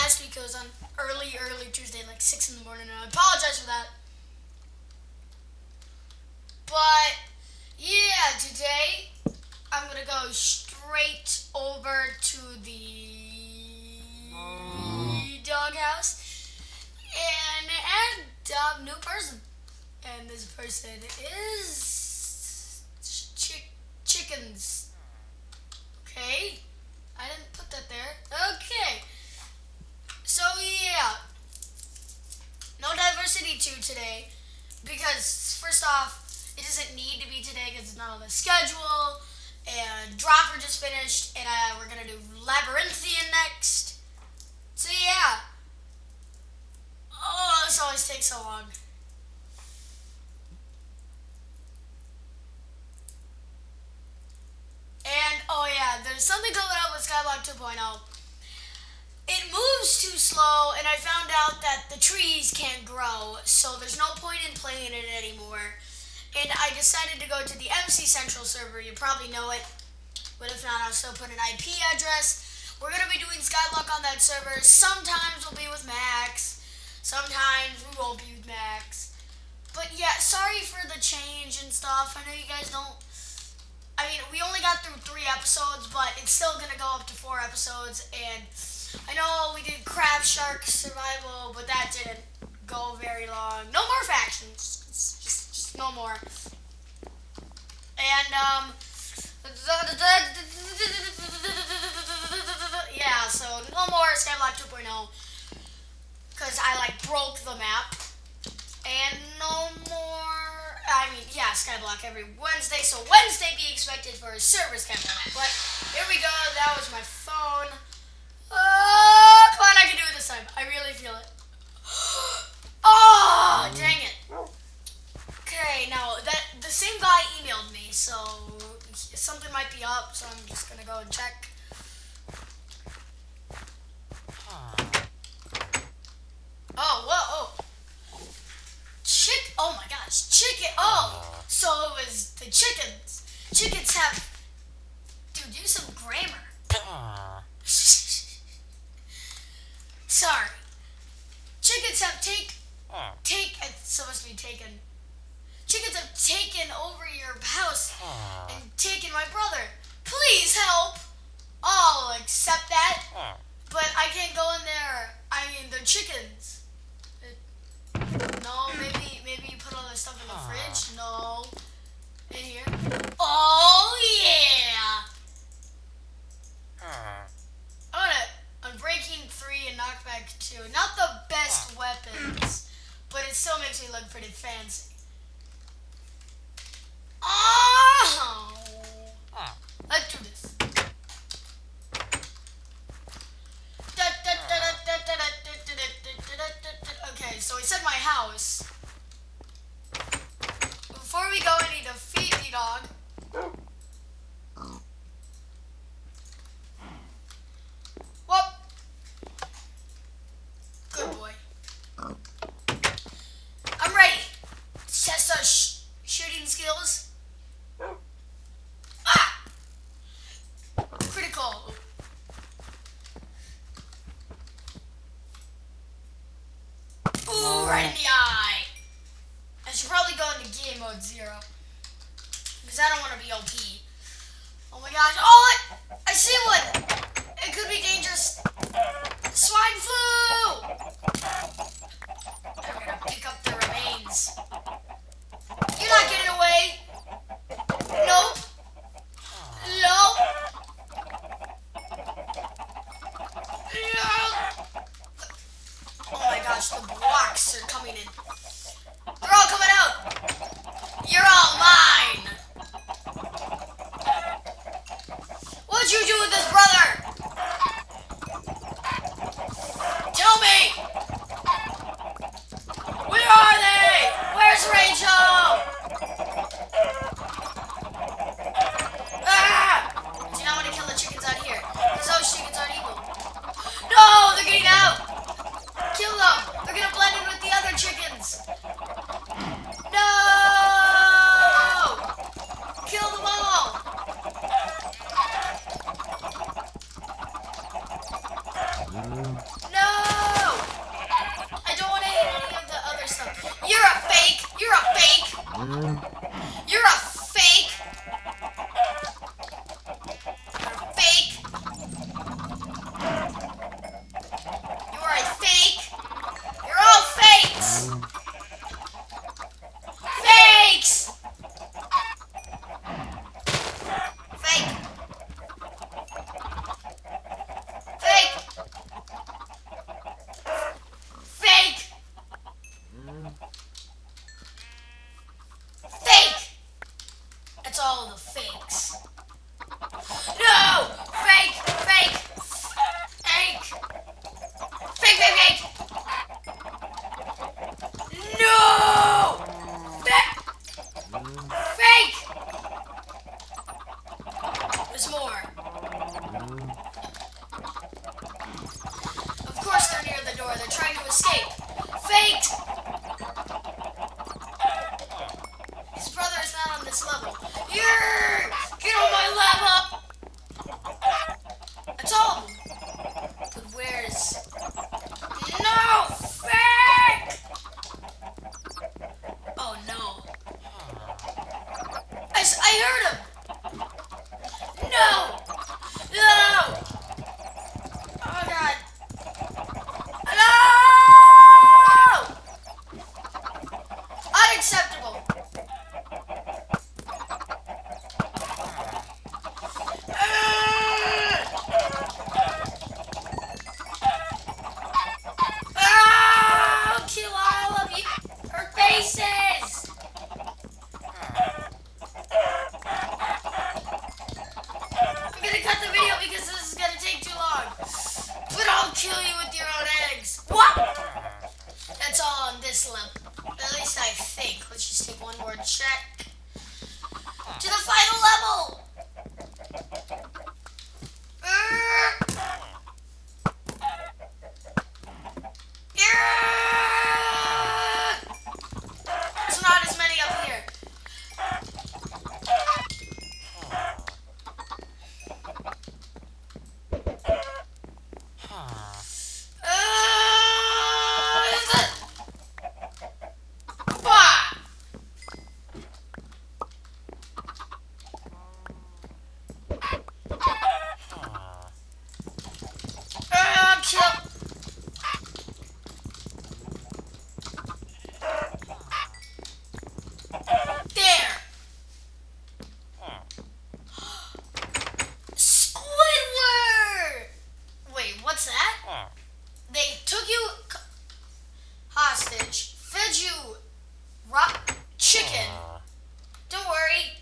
last week it was on early Tuesday, like 6 in the morning, and I apologize for that. But yeah, today I'm gonna go straight over to the doghouse and add a new person. And this person is chickens. Okay, I didn't put that there. Okay, so yeah, no diversity 2 today because first off, it doesn't need to be today because it's not on the schedule. And Dropper just finished, and we're gonna do Labyrinthian next. So yeah. Oh, this always takes so long. And oh yeah, there's something going on with Skyblock 2.0. It moves too slow, and I found out that the trees can't grow, so there's no point in playing it anymore. And I decided to go to the MC Central server. You probably know it, but if not, I'll still put an IP address. We're going to be doing Skyblock on that server. Sometimes we'll be with Max. Sometimes we won't be with Max. But yeah, sorry for the change and stuff. I know you guys don't... I mean, we only got through 3 episodes, but it's still going to go up to 4 episodes. And I know we did Crab Shark Survival, but that didn't go very long. No more factions. Just no more. And, yeah, so no more Skyblock 2.0, because I, broke the map. And no more, yeah, Skyblock every Wednesday, so Wednesday be expected for a server Skyblock. But, here we go, that was my phone. Oh, come on, I can do it this time. I really feel it. Oh, dang it. Okay, now, the same guy emailed me, so something might be up, so I'm just gonna go and check. Oh, whoa, oh my gosh, chicken, so it was the chickens. Chickens have, dude, do some grammar. Sorry. Chickens have it's supposed to be taken. Chickens have taken over your house and taken my brother. Please help. I'll accept that. But I can't go in there. I mean, they're chickens. No, maybe you put all this stuff in the fridge. No. In here. Oh, yeah. Unbreaking 3 and Knockback 2. Not the best weapons, but it still makes me look pretty fancy. Oh! Let's do this. Okay, so he said my house. Before we go, I need to feed the dog. Whoop. Good boy. I'm ready. Test our shooting skills. Ah! Critical. Ooh, right in the eye. I should probably go into game mode 0. Because I don't want to be OP. Oh my gosh. Oh, I see one. It could be dangerous. Swine flu. I'm going to pick up the remains. You're not getting away. Nope. Nope. Oh my gosh, the blocks are coming in. They're all coming out. You're all mine. What'd you do with this brother? Tell me. Where are they? Where's Rachel? Ah! Do you not want to kill the chickens out here? Because those chickens aren't evil. No, they're getting out. Kill them. They're going to blend in with the other chickens. No! Kill them all. Of course they're near the door. They're trying to escape. Faked! His brother is not on this level. Yeah! Get on my level! That's all of them. But where's... No! Fake! Oh no. I heard him! No! No! Oh god. No! Unacceptable. I'll kill all of you. Her faces. I'm gonna cut the video because this is gonna take too long. But I'll kill you with your own eggs. What? That's all on this level. At least I think. Let's just take one more check. To the final level! There's not as many up here. What's that? They took you hostage, fed you chicken. Don't worry.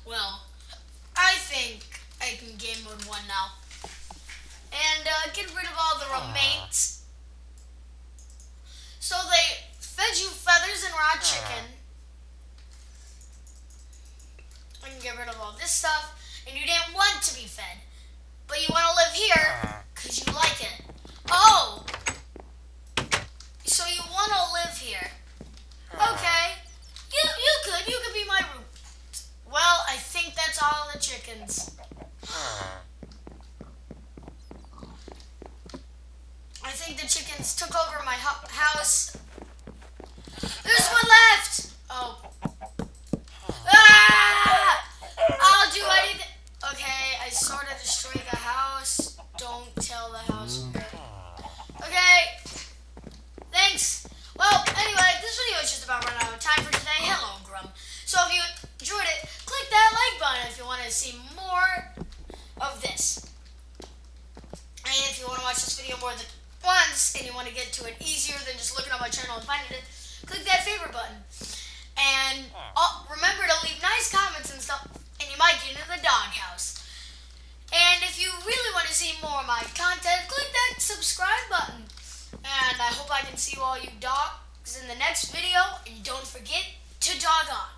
Well, I think I can game mode 1 now. And get rid of all the remains. So they fed you feathers and raw chicken. I can get rid of all this stuff, and you didn't want to be fed, but you want to live here because you like it. Oh, so you want to live here? Okay, you could be my room. Well, I think that's all the chickens. I think the chickens took over my house. There's one left. Oh. I'll do anything. Okay, I sort of destroyed the house. Don't tell the house. Okay. Thanks. Well, anyway, this video is just about running out of time for today. Hello, Grum. So if you enjoyed it, click that like button if you want to see more of this. And if you want to watch this video more than once and you want to get to it easier than just looking on my channel and finding it, click that favorite button. And remember to leave nice comments and stuff, and you might get into the doghouse. And if you really want to see more of my content, click that subscribe button. And I hope I can see all you dogs in the next video. And don't forget to dog on.